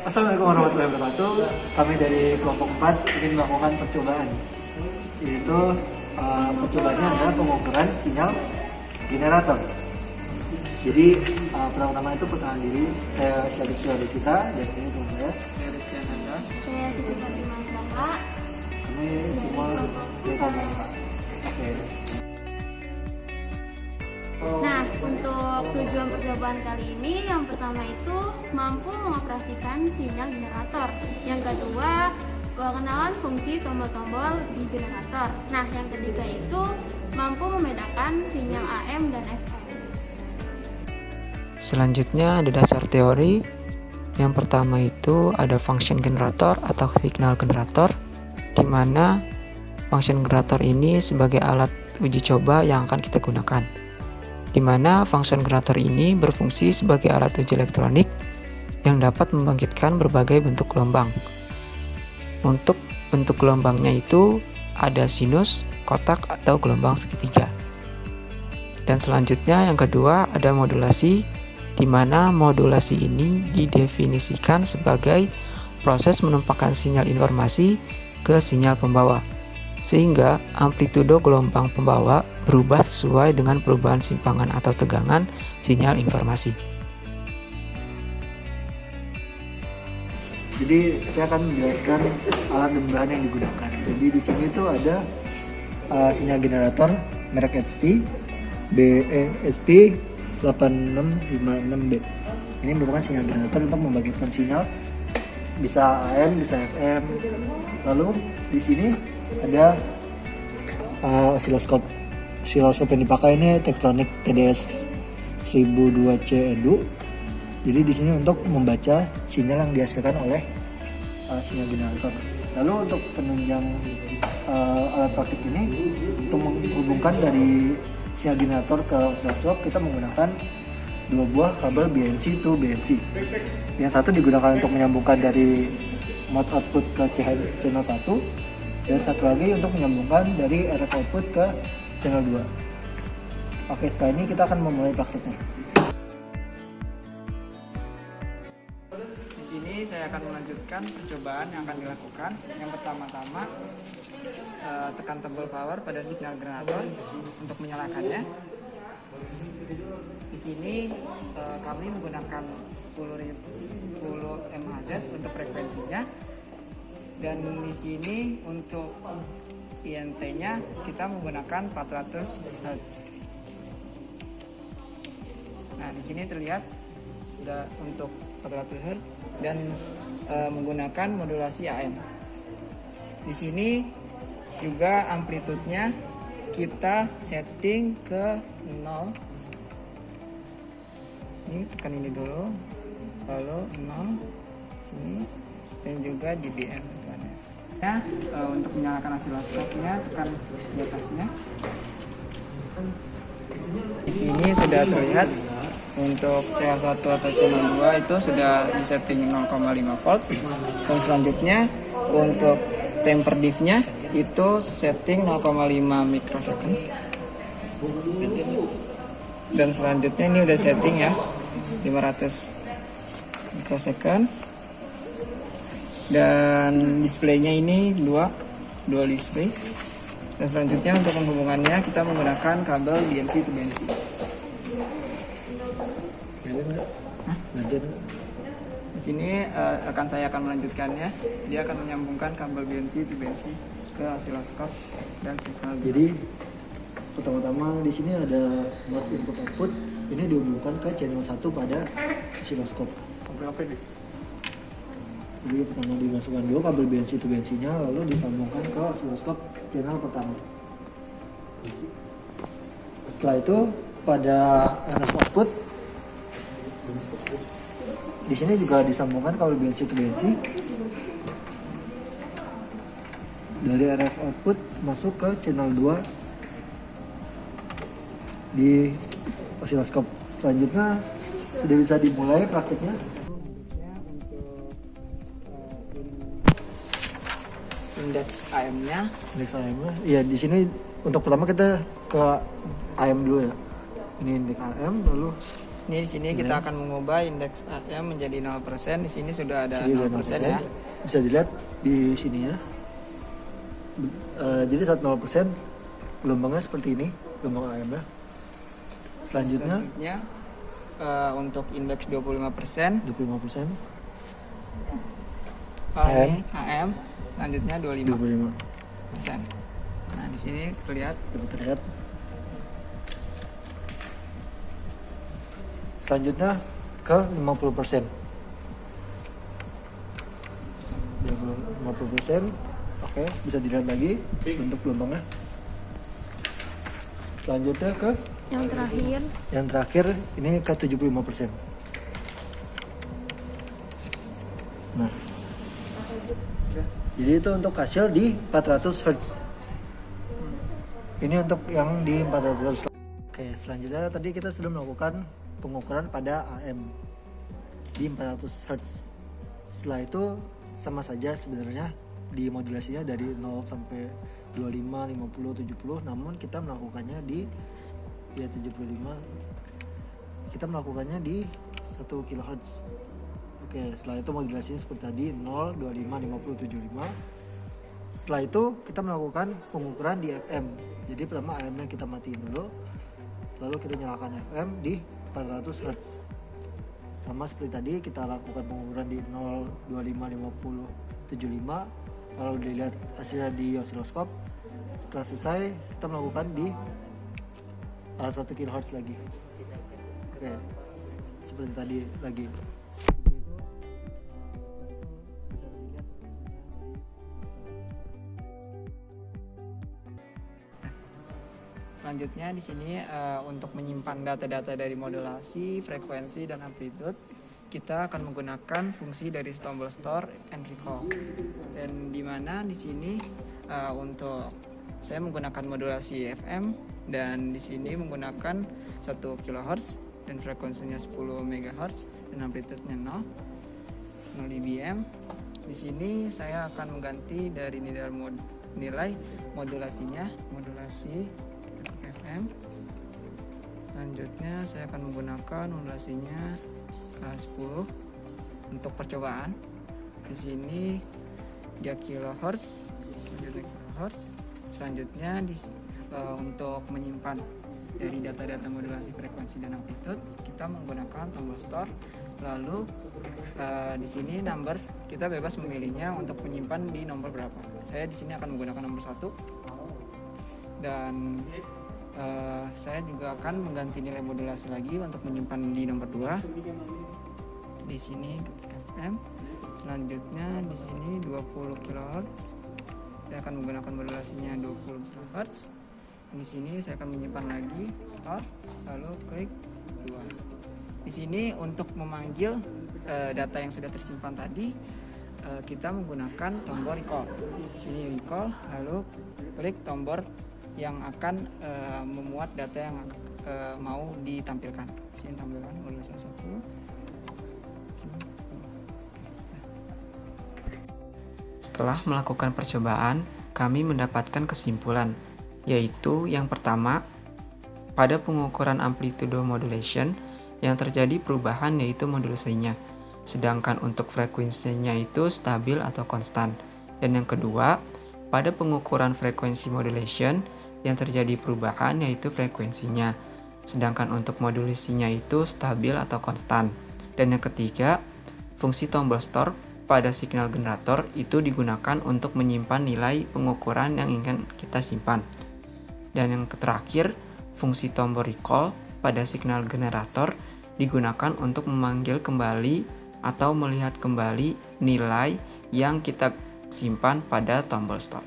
Assalamualaikum warahmatullahi wabarakatuh. Kami dari kelompok 4 ingin melakukan percobaan, yaitu percobaannya adalah pengukuran sinyal generator. Jadi pertama-tama itu perkenalan diri, saya Syarif Syarifita, dan ini teman saya Rizky Ananda. Saya Siti Fatimah Zahra. Kami semua dari kelompok 4. Oke. Nah, untuk tujuan percobaan kali ini, yang pertama itu mampu mengoperasikan sinyal generator. Yang kedua, pengenalan fungsi tombol-tombol di generator. Nah, yang ketiga itu mampu membedakan sinyal AM dan FM. Selanjutnya ada dasar teori. Yang pertama itu ada function generator atau signal generator, di mana function generator ini sebagai alat uji coba yang akan kita gunakan, di mana function generator ini berfungsi sebagai alat uji elektronik yang dapat membangkitkan berbagai bentuk gelombang. Untuk bentuk gelombangnya itu ada sinus, kotak, atau gelombang segitiga. Dan selanjutnya yang kedua ada modulasi, di mana modulasi ini didefinisikan sebagai proses menumpahkan sinyal informasi ke sinyal pembawa, sehingga amplitudo gelombang pembawa berubah sesuai dengan perubahan simpangan atau tegangan sinyal informasi. Jadi saya akan menjelaskan alat dan bahan yang digunakan. Jadi di sini tuh ada sinyal generator merek HP BSP 8656B. Ini merupakan sinyal generator untuk membangkitkan sinyal, bisa AM, bisa FM. Lalu di sini ada osiloskop. Osiloskop yang dipakai ini Tektronix TDS 1002C Edu. Jadi di sini untuk membaca sinyal yang dihasilkan oleh sinyal generator. Lalu untuk penunjang alat praktik ini, untuk menghubungkan dari sinyal generator ke osiloskop, kita menggunakan dua buah kabel BNC to BNC. Yang satu digunakan untuk menyambungkan dari mode output ke channel 1, dan satu lagi untuk menyambungkan dari RF output ke channel 2. Oke, setelah ini kita akan memulai praktiknya. Di sini saya akan melanjutkan percobaan yang akan dilakukan. Yang pertama-tama tekan tombol power pada signal generator untuk menyalakannya. Di sini kami menggunakan 10 mHz untuk frekuensinya, dan di sini untuk INT-nya kita menggunakan 400 Hz. Nah, di sini terlihat sudah untuk 400 Hz dan menggunakan modulasi AM. Di sini juga amplitudenya kita setting ke 0. Ini tekan ini dulu, lalu 0 sini, dan juga dBm. Nah, untuk menyalakan osiloskopnya tekan di atasnya. Di sini sudah terlihat untuk CH1 atau channel 2 itu sudah disetting 0,5 volt. Dan selanjutnya untuk temper diff-nya itu setting 0,5 mikrosecond. Dan selanjutnya ini udah setting ya 500 mikrosecond. Dan displaynya ini dua display. Dan selanjutnya untuk penghubungannya kita menggunakan kabel BNC to BNC. Di sini akan saya akan melanjutkannya. Dia akan menyambungkan kabel BNC to BNC ke osiloskop dan signal. Jadi pertama-tama di sini ada mode input output. Ini dihubungkan ke channel 1 pada osiloskop. Berapa deh? Jadi pertama dimasukkan dua kabel BNC to BNC-nya, lalu disambungkan ke osiloskop channel pertama. Setelah itu pada RF output di sini juga disambungkan kabel BNC to BNC dari RF output masuk ke channel 2 di osiloskop. Selanjutnya sudah bisa dimulai praktiknya. Indeks AM-nya. Indeks AM-nya. Iya, di sini untuk pertama kita ke AM dulu ya. Ini indeks AM, lalu Ini di sini kita akan mengubah indeks AM menjadi 0%. Di sini sudah ada Sini udah 0% ya. Bisa dilihat di sini ya. Jadi saat 0% gelombangnya seperti ini, gelombang AM nya. Selanjutnya untuk indeks 25%, 25%, AM, selanjutnya 25%. Nah, di sini terlihat. Selanjutnya ke 50%. 50%. Oke, bisa dilihat lagi bentuk gelombangnya. Selanjutnya ke yang terakhir ini ke 75%. Nah, jadi itu untuk hasil di 400 Hz. Ini untuk yang di 400 Hz. Oke, selanjutnya tadi kita sudah melakukan pengukuran pada AM di 400 Hz. Setelah itu sama saja sebenarnya di modulasinya dari 0 sampai 25, 50, 70, namun kita melakukannya di 75. Kita melakukannya di 1 kHz. Oke, setelah itu modulasinya seperti tadi 0, 25, 50, 75. Setelah itu kita melakukan pengukuran di FM. Jadi pertama AM-nya kita matiin dulu, lalu kita nyalakan FM di 400 Hz. Sama seperti tadi kita lakukan pengukuran di 0, 25, 50, 75. Kalau dilihat hasilnya di osiloskop, setelah selesai kita melakukan di 1 kHz lagi. Oke, seperti tadi lagi. Selanjutnya di sini untuk menyimpan data-data dari modulasi, frekuensi, dan amplitude, kita akan menggunakan fungsi dari tombol store and recall. Dan di mana di sini untuk saya menggunakan modulasi FM dan di sini menggunakan 1 kHz dan frekuensinya 10 MHz dan amplitudenya 0 dBm. Di sini saya akan mengganti dari nilai modulasinya, modulasi FM. Selanjutnya saya akan menggunakan modulasinya 10 untuk percobaan. Di sini 3 kHz, selanjutnya untuk menyimpan dari data-data modulasi frekuensi dan amplitude kita menggunakan tombol store. Lalu di sini number kita bebas memilihnya untuk menyimpan di nomor berapa. Saya di sini akan menggunakan nomor 1 dan saya juga akan mengganti nilai modulasi lagi untuk menyimpan di nomor 2. Di sini FM. Selanjutnya di sini 20 kHz. Saya akan menggunakan modulasinya 20 kHz. Di sini saya akan menyimpan lagi start, lalu klik 2. Di sini untuk memanggil data yang sudah tersimpan tadi, kita menggunakan tombol recall. Di sini recall, lalu klik tombol yang akan memuat data yang mau ditampilkan. Di sini tampilkan modulasi 1. Setelah melakukan percobaan, kami mendapatkan kesimpulan, yaitu yang pertama, pada pengukuran amplitude modulation yang terjadi perubahan yaitu modulasinya, sedangkan untuk frekuensinya itu stabil atau konstan. Dan yang kedua, pada pengukuran frekuensi modulation yang terjadi perubahan yaitu frekuensinya, sedangkan untuk modulasinya itu stabil atau konstan. Dan yang ketiga, fungsi tombol store pada signal generator itu digunakan untuk menyimpan nilai pengukuran yang ingin kita simpan. Dan yang terakhir, fungsi tombol recall pada signal generator digunakan untuk memanggil kembali atau melihat kembali nilai yang kita simpan pada tombol store.